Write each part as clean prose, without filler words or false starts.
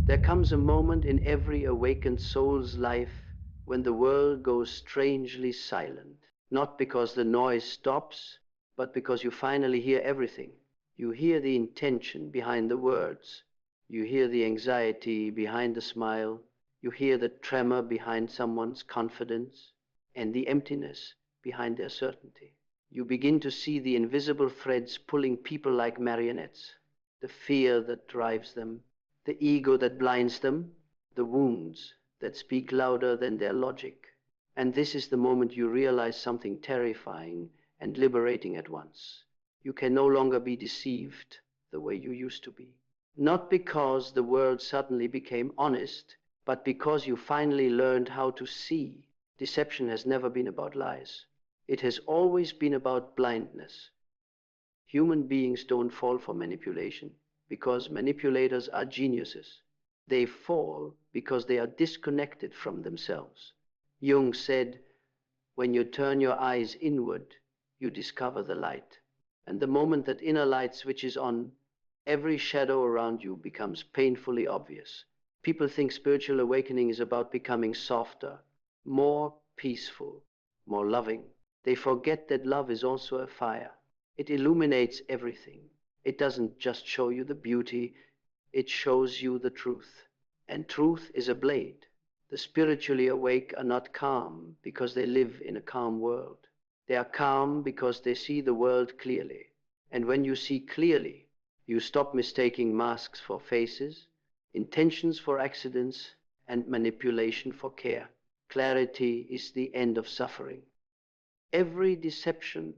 There comes a moment in every awakened soul's life when the world goes strangely silent, not because the noise stops, but because you finally hear everything. You hear the intention behind the words. You hear the anxiety behind the smile. You hear the tremor behind someone's confidence and the emptiness behind their certainty. You begin to see the invisible threads pulling people like marionettes, the fear that drives them, the ego that blinds them, the wounds that speak louder than their logic. And this is the moment you realize something terrifying and liberating at once. You can no longer be deceived the way you used to be. Not because the world suddenly became honest, but because you finally learned how to see. Deception has never been about lies. It has always been about blindness. Human beings don't fall for manipulation because manipulators are geniuses. They fall because they are disconnected from themselves. Jung said, when you turn your eyes inward, you discover the light. And the moment that inner light switches on, every shadow around you becomes painfully obvious. People think spiritual awakening is about becoming softer, more peaceful, more loving. They forget that love is also a fire. It illuminates everything. It doesn't just show you the beauty, it shows you the truth. And truth is a blade. The spiritually awake are not calm because they live in a calm world. They are calm because they see the world clearly. And when you see clearly, you stop mistaking masks for faces, intentions for accidents, and manipulation for care. Clarity is the end of suffering. Every deception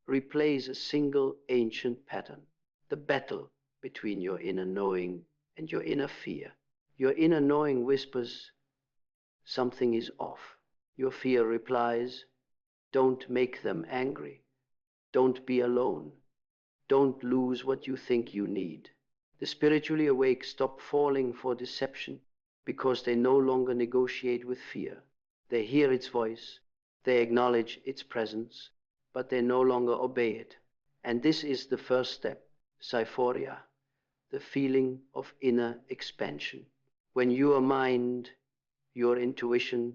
replays a single ancient pattern, the battle between your inner knowing and your inner fear. Your inner knowing whispers, something is off. Your fear replies, don't make them angry. Don't be alone. Don't lose what you think you need. The spiritually awake stop falling for deception because they no longer negotiate with fear. They hear its voice, they acknowledge its presence, but they no longer obey it. And this is the first step, syphoria, the feeling of inner expansion. When your mind, your intuition,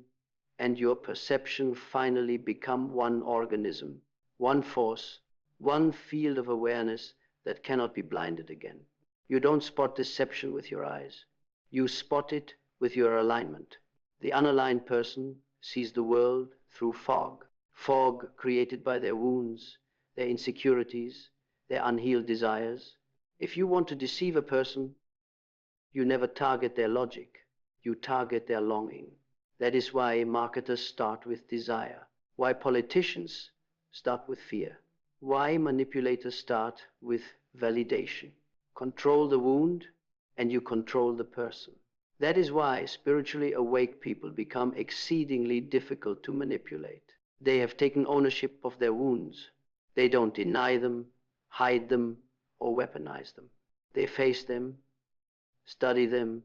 and your perception finally become one organism, one force, one field of awareness that cannot be blinded again. You don't spot deception with your eyes. You spot it with your alignment. The unaligned person sees the world through fog, fog created by their wounds, their insecurities, their unhealed desires. If you want to deceive a person, you never target their logic, you target their longing. That is why marketers start with desire, why politicians start with fear, why manipulators start with validation. Control the wound, and you control the person. That is why spiritually awake people become exceedingly difficult to manipulate. They have taken ownership of their wounds. They don't deny them, hide them, or weaponize them. They face them, study them,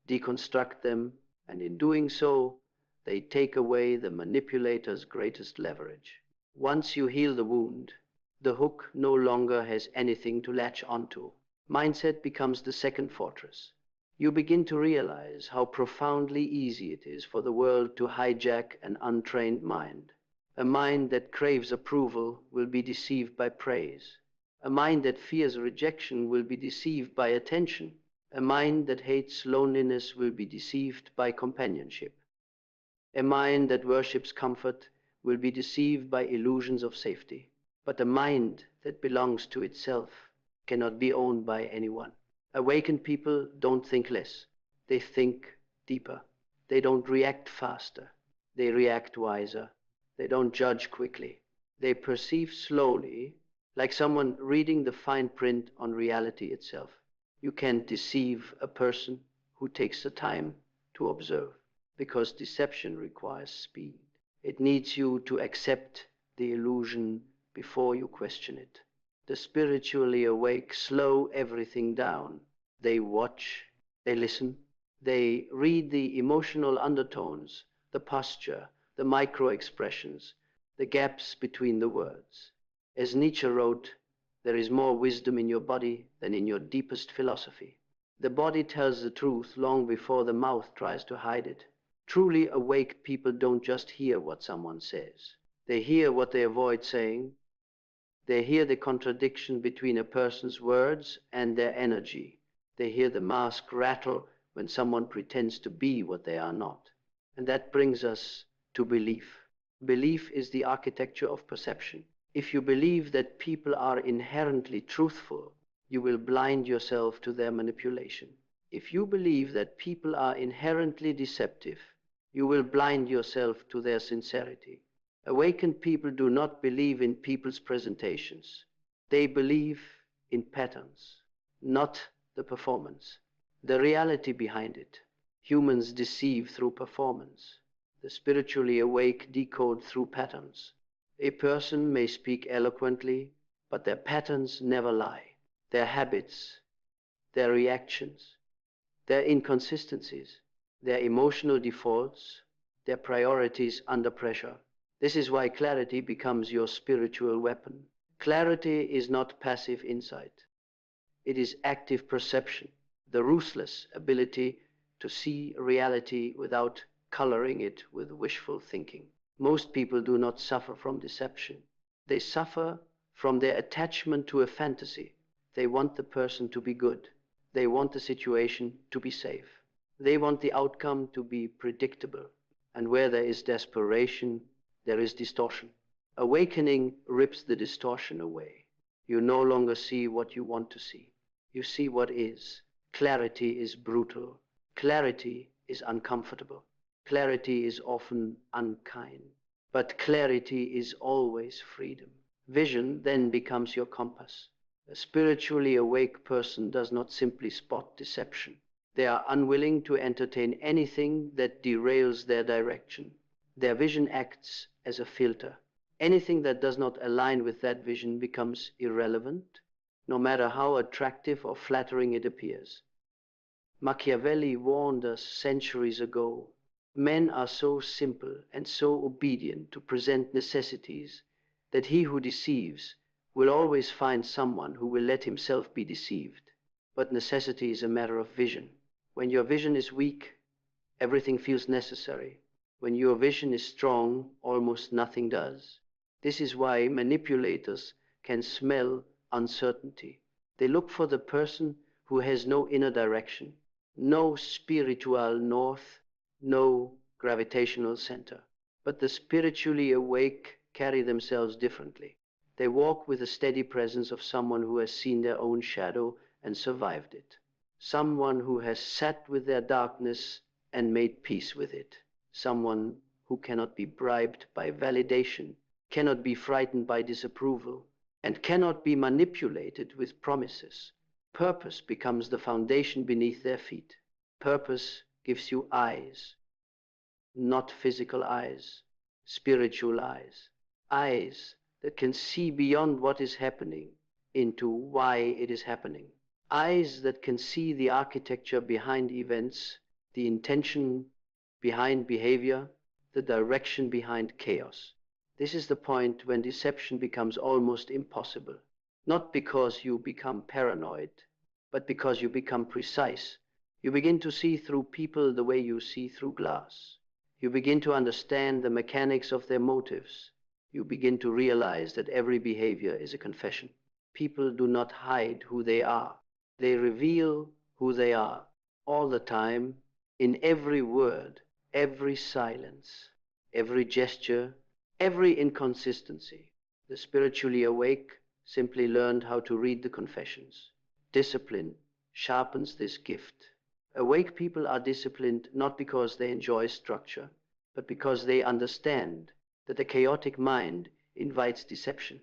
deconstruct them, and in doing so, they take away the manipulator's greatest leverage. Once you heal the wound, the hook no longer has anything to latch onto. Mindset becomes the second fortress. You begin to realize how profoundly easy it is for the world to hijack an untrained mind. A mind that craves approval will be deceived by praise. A mind that fears rejection will be deceived by attention. A mind that hates loneliness will be deceived by companionship. A mind that worships comfort will be deceived by illusions of safety. But a mind that belongs to itself cannot be owned by anyone. Awakened people don't think less. They think deeper. They don't react faster. They react wiser. They don't judge quickly. They perceive slowly, like someone reading the fine print on reality itself. You can't deceive a person who takes the time to observe, because deception requires speed. It needs you to accept the illusion before you question it. The spiritually awake slow everything down. They watch, they listen, they read the emotional undertones, the posture, the micro-expressions, the gaps between the words. As Nietzsche wrote, there is more wisdom in your body than in your deepest philosophy. The body tells the truth long before the mouth tries to hide it. Truly awake people don't just hear what someone says. They hear what they avoid saying. They hear the contradiction between a person's words and their energy. They hear the mask rattle when someone pretends to be what they are not. And that brings us to belief. Belief is the architecture of perception. If you believe that people are inherently truthful, you will blind yourself to their manipulation. If you believe that people are inherently deceptive, you will blind yourself to their sincerity. Awakened people do not believe in people's presentations. They believe in patterns, not the performance, the reality behind it. Humans deceive through performance. The spiritually awake decode through patterns. A person may speak eloquently, but their patterns never lie. Their habits, their reactions, their inconsistencies, their emotional defaults, their priorities under pressure. This is why clarity becomes your spiritual weapon. Clarity is not passive insight. It is active perception, the ruthless ability to see reality without coloring it with wishful thinking. Most people do not suffer from deception. They suffer from their attachment to a fantasy. They want the person to be good. They want the situation to be safe. They want the outcome to be predictable. And where there is desperation, there is distortion. Awakening rips the distortion away. You no longer see what you want to see. You see what is. Clarity is brutal. Clarity is uncomfortable. Clarity is often unkind. But clarity is always freedom. Vision then becomes your compass. A spiritually awake person does not simply spot deception. They are unwilling to entertain anything that derails their direction. Their vision acts as a filter. Anything that does not align with that vision becomes irrelevant, no matter how attractive or flattering it appears. Machiavelli warned us centuries ago, men are so simple and so obedient to present necessities that he who deceives will always find someone who will let himself be deceived. But necessity is a matter of vision. When your vision is weak, everything feels necessary. When your vision is strong, almost nothing does. This is why manipulators can smell uncertainty. They look for the person who has no inner direction, no spiritual north, no gravitational center. But the spiritually awake carry themselves differently. They walk with the steady presence of someone who has seen their own shadow and survived it. Someone who has sat with their darkness and made peace with it. Someone who cannot be bribed by validation, cannot be frightened by disapproval, and cannot be manipulated with promises. Purpose becomes the foundation beneath their feet. Purpose gives you eyes, not physical eyes, spiritual eyes. Eyes that can see beyond what is happening into why it is happening. Eyes that can see the architecture behind events, the intention behind behavior, the direction behind chaos. This is the point when deception becomes almost impossible. Not because you become paranoid, but because you become precise. You begin to see through people the way you see through glass. You begin to understand the mechanics of their motives. You begin to realize that every behavior is a confession. People do not hide who they are. They reveal who they are all the time, in every word, every silence, every gesture, every inconsistency. The spiritually awake simply learned how to read the confessions. Discipline sharpens this gift. Awake people are disciplined not because they enjoy structure, but because they understand that a chaotic mind invites deception.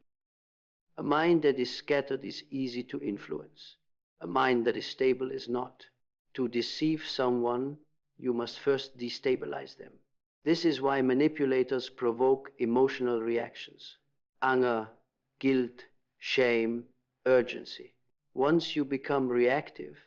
A mind that is scattered is easy to influence. A mind that is stable is not. To deceive someone, you must first destabilize them. This is why manipulators provoke emotional reactions: anger, guilt, shame, urgency. Once you become reactive,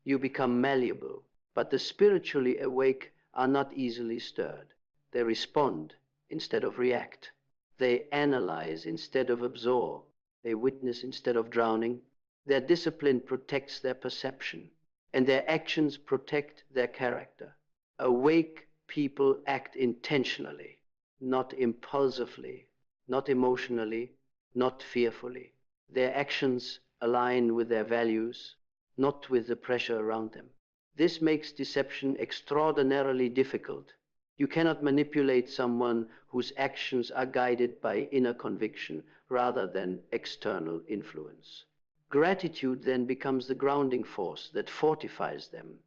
you become malleable. But the spiritually awake are not easily stirred. They respond instead of react. They analyze instead of absorb. They witness instead of drowning. Their discipline protects their perception. and their actions protect their character. Awake people act intentionally, not impulsively, not emotionally, not fearfully. Their actions align with their values, not with the pressure around them. This makes deception extraordinarily difficult. You cannot manipulate someone whose actions are guided by inner conviction rather than external influence. Gratitude then becomes the grounding force that fortifies them,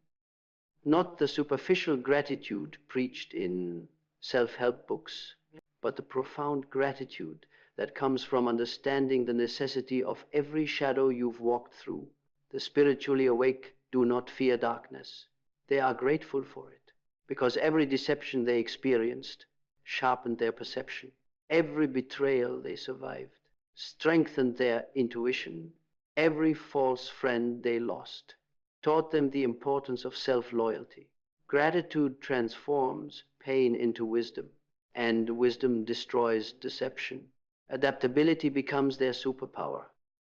not the superficial gratitude preached in self-help books, but the profound gratitude that comes from understanding the necessity of every shadow you've walked through. The spiritually awake do not fear darkness. They are grateful for it, because every deception they experienced sharpened their perception. Every betrayal they survived strengthened their intuition. Every false friend they lost taught them the importance of self-loyalty. Gratitude transforms pain into wisdom, and wisdom destroys deception. Adaptability becomes their superpower.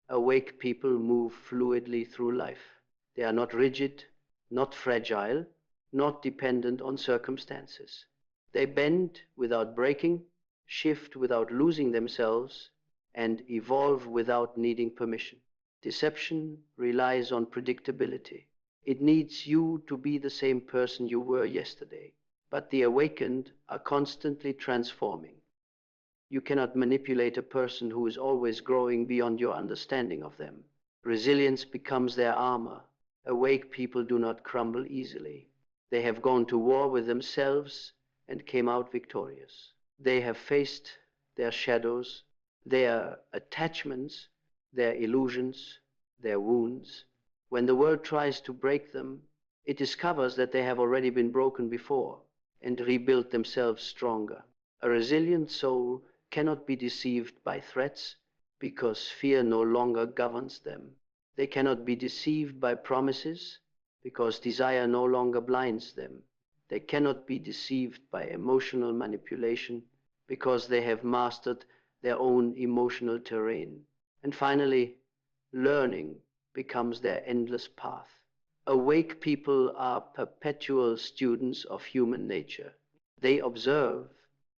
Awake people move fluidly through life. They are not rigid, not fragile, not dependent on circumstances. They bend without breaking, shift without losing themselves, and evolve without needing permission. Deception relies on predictability. It needs you to be the same person you were yesterday. But the awakened are constantly transforming. You cannot manipulate a person who is always growing beyond your understanding of them. Resilience becomes their armor. Awake people do not crumble easily. They have gone to war with themselves and came out victorious. They have faced their shadows, their attachments, their illusions, their wounds. When the world tries to break them, it discovers that they have already been broken before and rebuilt themselves stronger. A resilient soul cannot be deceived by threats because fear no longer governs them. They cannot be deceived by promises because desire no longer blinds them. They cannot be deceived by emotional manipulation because they have mastered their own emotional terrain. And finally, learning becomes their endless path. Awake people are perpetual students of human nature. They observe,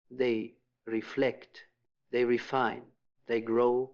they reflect, they refine, they grow,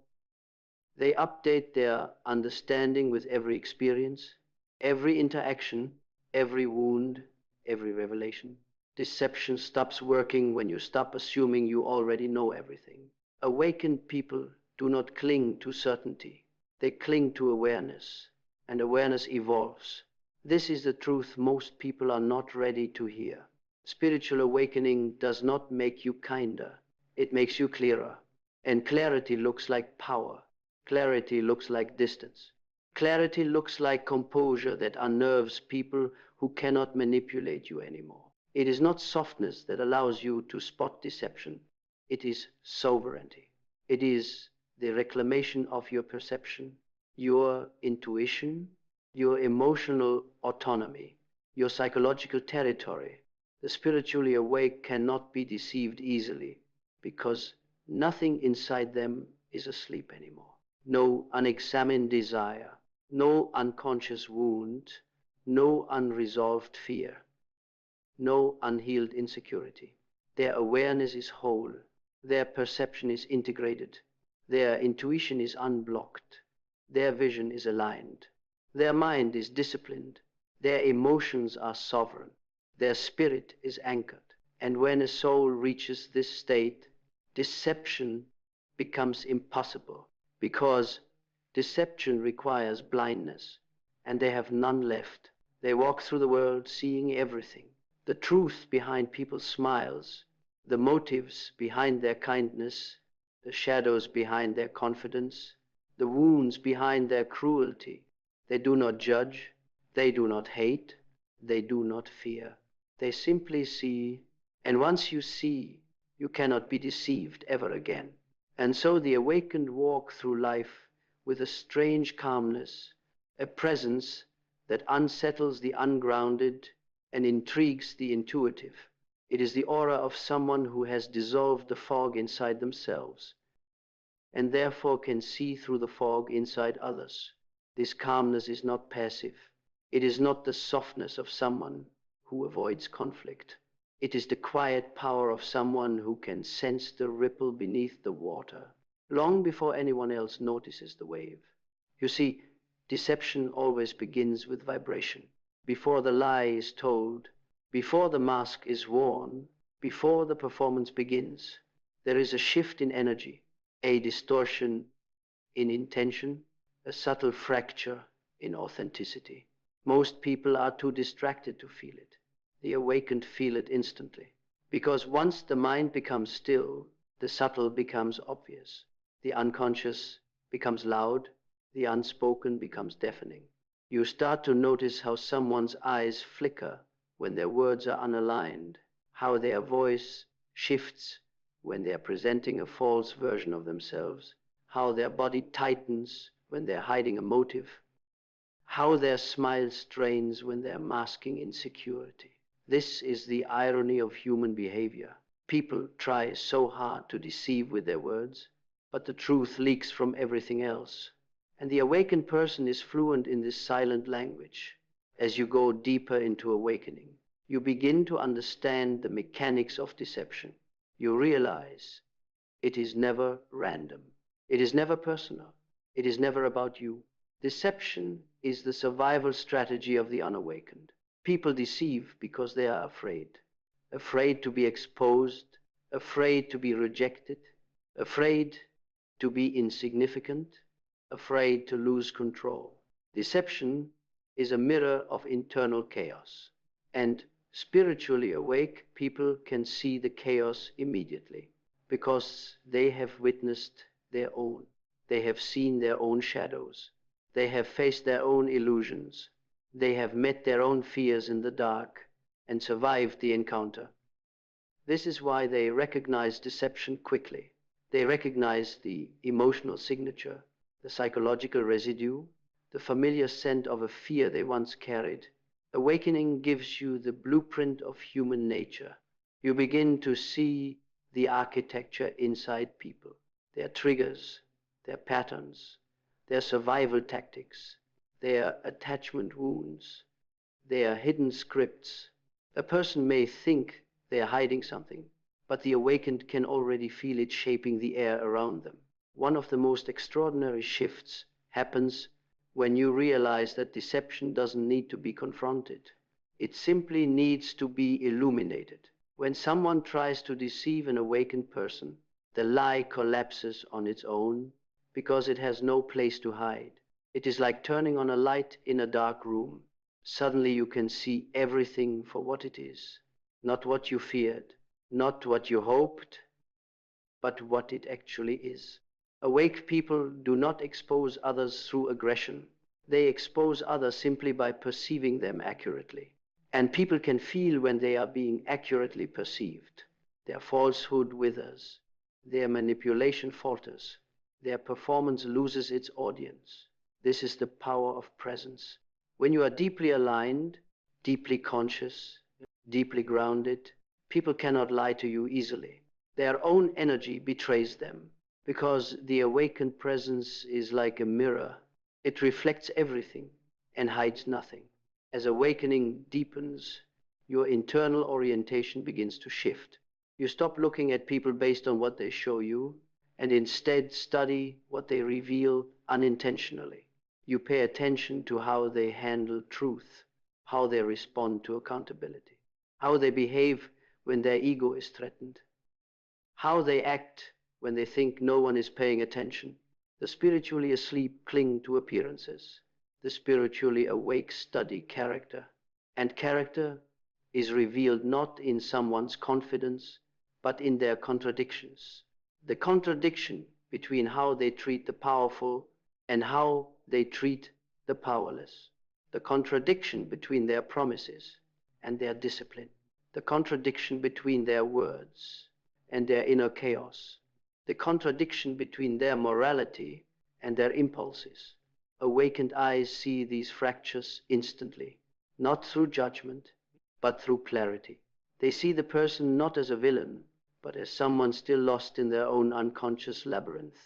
they update their understanding with every experience, every interaction, every wound, every revelation. Deception stops working when you stop assuming you already know everything. Awakened people do not cling to certainty. They cling to awareness, and awareness evolves. This is the truth most people are not ready to hear. Spiritual awakening does not make you kinder. It makes you clearer. And clarity looks like power. Clarity looks like distance. Clarity looks like composure that unnerves people who cannot manipulate you anymore. It is not softness that allows you to spot deception. It is sovereignty. It is the reclamation of your perception, your intuition, your emotional autonomy, your psychological territory. The spiritually awake cannot be deceived easily because nothing inside them is asleep anymore. No unexamined desire, no unconscious wound, no unresolved fear, no unhealed insecurity. Their awareness is whole. Their perception is integrated. Their intuition is unblocked. Their vision is aligned. Their mind is disciplined. Their emotions are sovereign. Their spirit is anchored. And when a soul reaches this state, deception becomes impossible, because deception requires blindness, and they have none left. They walk through the world seeing everything. The truth behind people's smiles, the motives behind their kindness, the shadows behind their confidence, the wounds behind their cruelty. They do not judge, they do not hate, they do not fear. They simply see, and once you see, you cannot be deceived ever again. And so the awakened walk through life with a strange calmness, a presence that unsettles the ungrounded and intrigues the intuitive. It is the aura of someone who has dissolved the fog inside themselves, and therefore can see through the fog inside others. This calmness is not passive. It is not the softness of someone who avoids conflict. It is the quiet power of someone who can sense the ripple beneath the water, long before anyone else notices the wave. You see, deception always begins with vibration. Before the lie is told, before the mask is worn, before the performance begins, there is a shift in energy, a distortion in intention, a subtle fracture in authenticity. Most people are too distracted to feel it. The awakened feel it instantly. Because once the mind becomes still, the subtle becomes obvious. The unconscious becomes loud. The unspoken becomes deafening. You start to notice how someone's eyes flicker when their words are unaligned, how their voice shifts when they are presenting a false version of themselves, how their body tightens when they're hiding a motive, how their smile strains when they're masking insecurity. This is the irony of human behavior. People try so hard to deceive with their words, but the truth leaks from everything else. And the awakened person is fluent in this silent language. As you go deeper into awakening, you begin to understand the mechanics of deception. You realize it is never random. It is never personal. It is never about you. Deception is the survival strategy of the unawakened. People deceive because they are afraid. Afraid to be exposed, afraid to be rejected, afraid to be insignificant, afraid to lose control. Deception is a mirror of internal chaos. And spiritually awake people can see the chaos immediately because they have witnessed their own. They have seen their own shadows. They have faced their own illusions. They have met their own fears in the dark and survived the encounter. This is why they recognize deception quickly. They recognize the emotional signature, the psychological residue, the familiar scent of a fear they once carried. Awakening gives you the blueprint of human nature. You begin to see the architecture inside people, their triggers, their patterns, their survival tactics, their attachment wounds, their hidden scripts. A person may think they are hiding something, but the awakened can already feel it shaping the air around them. One of the most extraordinary shifts happens when you realize that deception doesn't need to be confronted. It simply needs to be illuminated. When someone tries to deceive an awakened person, the lie collapses on its own because it has no place to hide. It is like turning on a light in a dark room. Suddenly you can see everything for what it is, not what you feared, not what you hoped, but what it actually is. Awake people do not expose others through aggression. They expose others simply by perceiving them accurately. And people can feel when they are being accurately perceived. Their falsehood withers. Their manipulation falters. Their performance loses its audience. This is the power of presence. When you are deeply aligned, deeply conscious, deeply grounded, people cannot lie to you easily. Their own energy betrays them, because the awakened presence is like a mirror. It reflects everything and hides nothing. As awakening deepens, your internal orientation begins to shift. You stop looking at people based on what they show you, and instead study what they reveal unintentionally. You pay attention to how they handle truth, how they respond to accountability, how they behave when their ego is threatened, how they act when they think no one is paying attention. The spiritually asleep cling to appearances. The spiritually awake study character. And character is revealed not in someone's confidence, but in their contradictions. The contradiction between how they treat the powerful and how they treat the powerless. The contradiction between their promises and their discipline. The contradiction between their words and their inner chaos. The contradiction between their morality and their impulses. Awakened eyes see these fractures instantly, not through judgment, but through clarity. They see the person not as a villain, but as someone still lost in their own unconscious labyrinth.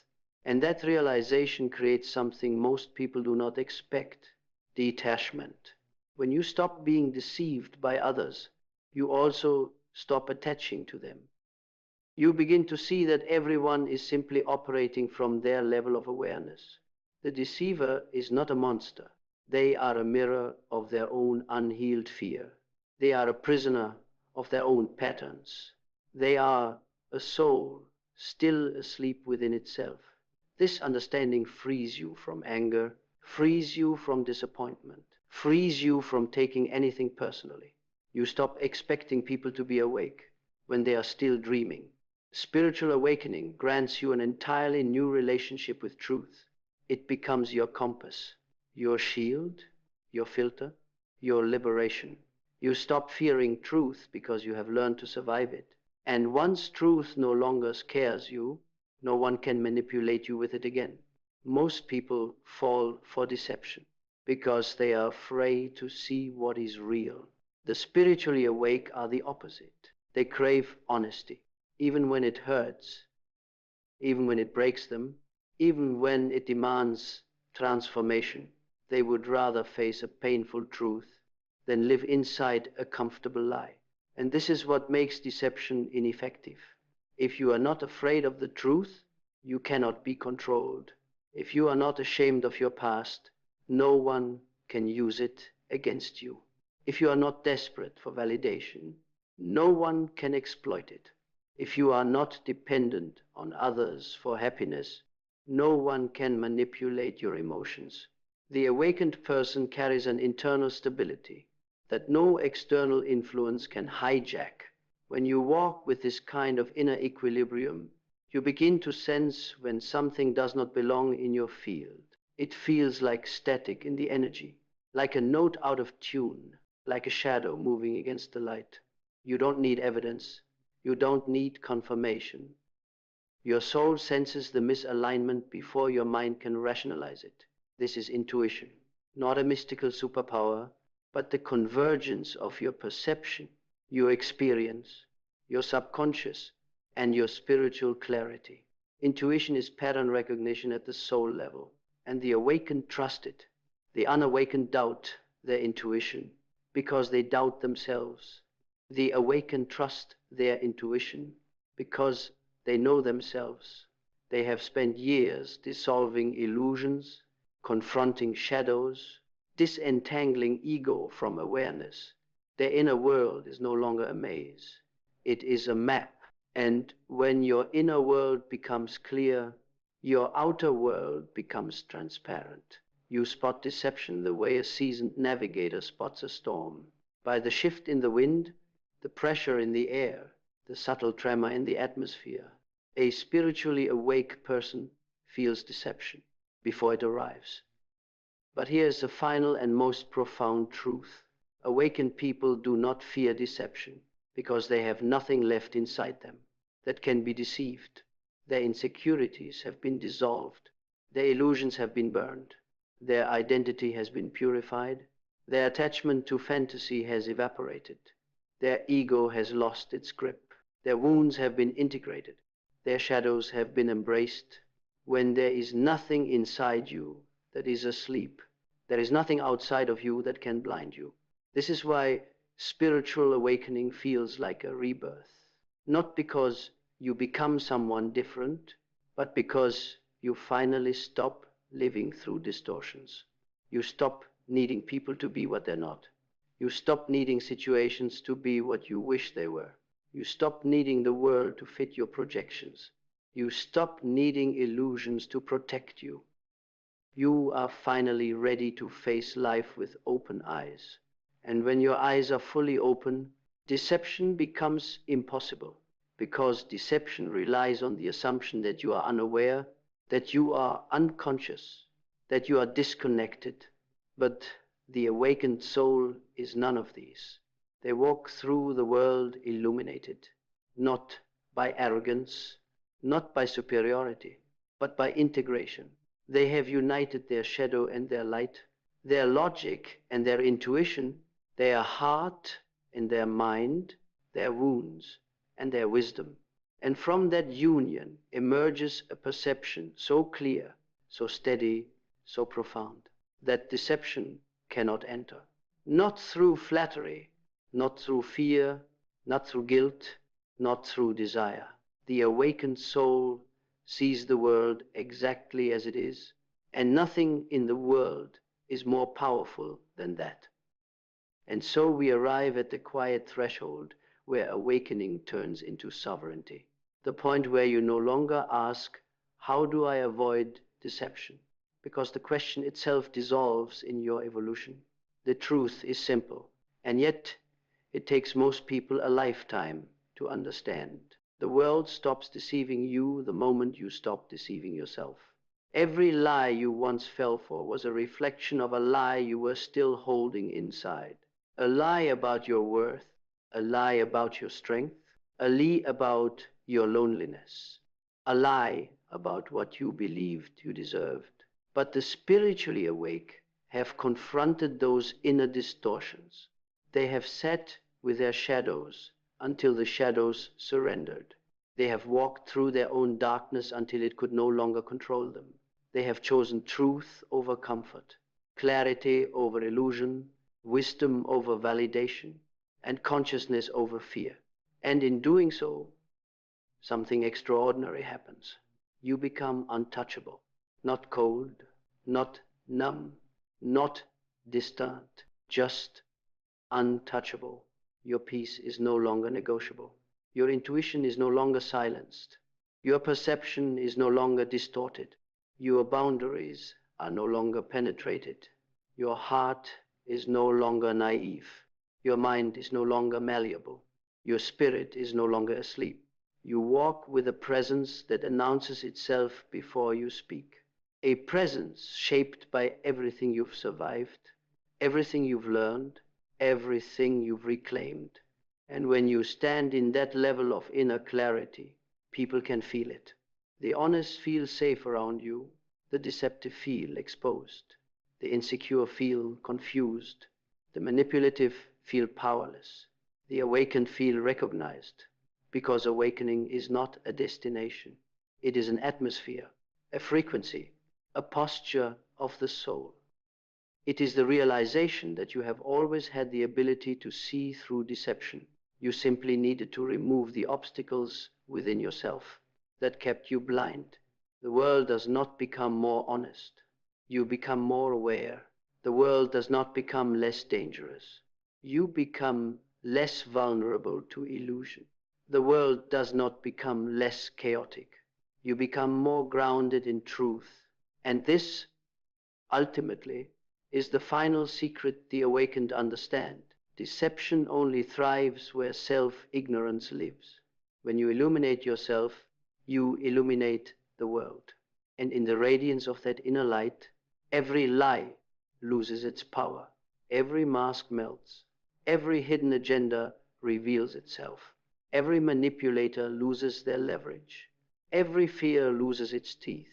And that realization creates something most people do not expect: detachment. When you stop being deceived by others, you also stop attaching to them. You begin to see that everyone is simply operating from their level of awareness. The deceiver is not a monster. They are a mirror of their own unhealed fear. They are a prisoner of their own patterns. They are a soul still asleep within itself. This understanding frees you from anger, frees you from disappointment, frees you from taking anything personally. You stop expecting people to be awake when they are still dreaming. Spiritual awakening grants you an entirely new relationship with truth. It becomes your compass, your shield, your filter, your liberation. You stop fearing truth because you have learned to survive it. And once truth no longer scares you, no one can manipulate you with it again. Most people fall for deception because they are afraid to see what is real. The spiritually awake are the opposite. They crave honesty, even when it hurts, even when it breaks them, even when it demands transformation. They would rather face a painful truth than live inside a comfortable lie. And this is what makes deception ineffective. If you are not afraid of the truth, you cannot be controlled. If you are not ashamed of your past, no one can use it against you. If you are not desperate for validation, no one can exploit it. If you are not dependent on others for happiness, no one can manipulate your emotions. The awakened person carries an internal stability that no external influence can hijack. When you walk with this kind of inner equilibrium, you begin to sense when something does not belong in your field. It feels like static in the energy, like a note out of tune, like a shadow moving against the light. You don't need evidence. You don't need confirmation. Your soul senses the misalignment before your mind can rationalize it. This is intuition, not a mystical superpower, but the convergence of your perception, your experience, your subconscious, and your spiritual clarity. Intuition is pattern recognition at the soul level, and the awakened trust it. The unawakened doubt their intuition because they doubt themselves. The awakened trust their intuition because they know themselves. They have spent years dissolving illusions, confronting shadows, disentangling ego from awareness. Their inner world is no longer a maze. It is a map. And when your inner world becomes clear, your outer world becomes transparent. You spot deception the way a seasoned navigator spots a storm. By the shift in the wind, the pressure in the air, the subtle tremor in the atmosphere, a spiritually awake person feels deception before it arrives. But here is the final and most profound truth. Awakened people do not fear deception because they have nothing left inside them that can be deceived. Their insecurities have been dissolved. Their illusions have been burned. Their identity has been purified. Their attachment to fantasy has evaporated. Their ego has lost its grip. Their wounds have been integrated. Their shadows have been embraced. When there is nothing inside you that is asleep, there is nothing outside of you that can blind you. This is why spiritual awakening feels like a rebirth. Not because you become someone different, but because you finally stop living through distortions. You stop needing people to be what they're not. You stop needing situations to be what you wish they were. You stop needing the world to fit your projections. You stop needing illusions to protect you. You are finally ready to face life with open eyes. And when your eyes are fully open, deception becomes impossible, because deception relies on the assumption that you are unaware, that you are unconscious, that you are disconnected. But the awakened soul is none of these. They walk through the world illuminated, not by arrogance, not by superiority, but by integration. They have united their shadow and their light, their logic and their intuition, their heart and their mind, their wounds and their wisdom. And from that union emerges a perception so clear, so steady, so profound, that deception cannot enter. not through flattery, not through fear, not through guilt, not through desire. The awakened soul sees the world exactly as it is, and nothing in the world is more powerful than that. And so we arrive at the quiet threshold where awakening turns into sovereignty. The point where you no longer ask, how do I avoid deception? Because the question itself dissolves in your evolution. The truth is simple, and yet it takes most people a lifetime to understand. The world stops deceiving you the moment you stop deceiving yourself. Every lie you once fell for was a reflection of a lie you were still holding inside. A lie about your worth, a lie about your strength, a lie about your loneliness, a lie about what you believed you deserved. But the spiritually awake have confronted those inner distortions. They have sat with their shadows until the shadows surrendered. They have walked through their own darkness until it could no longer control them. They have chosen truth over comfort, clarity over illusion, wisdom over validation, and consciousness over fear. And in doing so, something extraordinary happens. You become untouchable, not cold, not numb, not distant, just untouchable. Your peace is no longer negotiable. Your intuition is no longer silenced. Your perception is no longer distorted. Your boundaries are no longer penetrated. Your heart is no longer naive. Your mind is no longer malleable. Your spirit is no longer asleep. You walk with a presence that announces itself before you speak. A presence shaped by everything you've survived, everything you've learned, everything you've reclaimed. And when you stand in that level of inner clarity, people can feel it. The honest feel safe around you, the deceptive feel exposed, the insecure feel confused, the manipulative feel powerless, the awakened feel recognized, because awakening is not a destination. It is an atmosphere, a frequency, a posture of the soul. It is the realization that you have always had the ability to see through deception. You simply needed to remove the obstacles within yourself that kept you blind. The world does not become more honest. You become more aware. The world does not become less dangerous. You become less vulnerable to illusion. The world does not become less chaotic. You become more grounded in truth. And this, ultimately, is the final secret the awakened understand. Deception only thrives where self-ignorance lives. When you illuminate yourself, you illuminate the world. And in the radiance of that inner light, every lie loses its power. Every mask melts. Every hidden agenda reveals itself. Every manipulator loses their leverage. Every fear loses its teeth.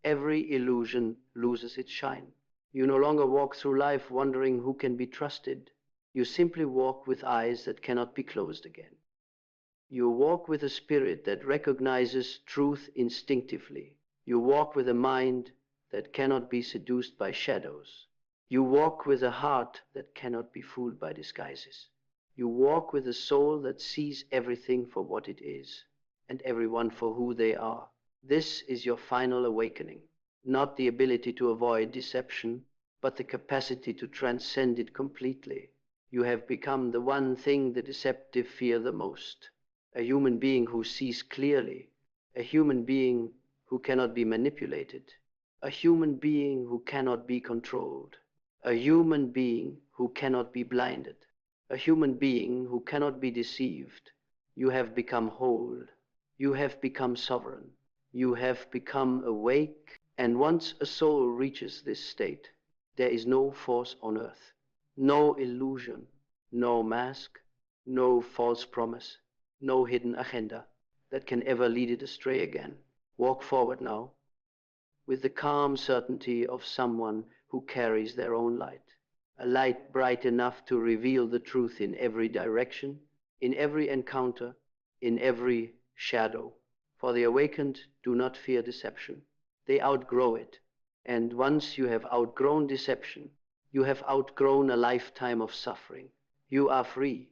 Every illusion loses its shine. You no longer walk through life wondering who can be trusted. You simply walk with eyes that cannot be closed again. You walk with a spirit that recognizes truth instinctively. You walk with a mind that cannot be seduced by shadows. You walk with a heart that cannot be fooled by disguises. You walk with a soul that sees everything for what it is, and everyone for who they are. This is your final awakening, not the ability to avoid deception, but the capacity to transcend it completely. You have become the one thing the deceptive fear the most, a human being who sees clearly, a human being who cannot be manipulated, a human being who cannot be controlled, a human being who cannot be blinded, a human being who cannot be deceived. You have become whole. You have become sovereign. You have become awake. And once a soul reaches this state, there is no force on earth, no illusion, no mask, no false promise, no hidden agenda that can ever lead it astray again. Walk forward now with the calm certainty of someone who carries their own light. A light bright enough to reveal the truth in every direction, in every encounter, in every shadow. For the awakened do not fear deception. They outgrow it. And once you have outgrown deception, You have outgrown a lifetime of suffering. You are free.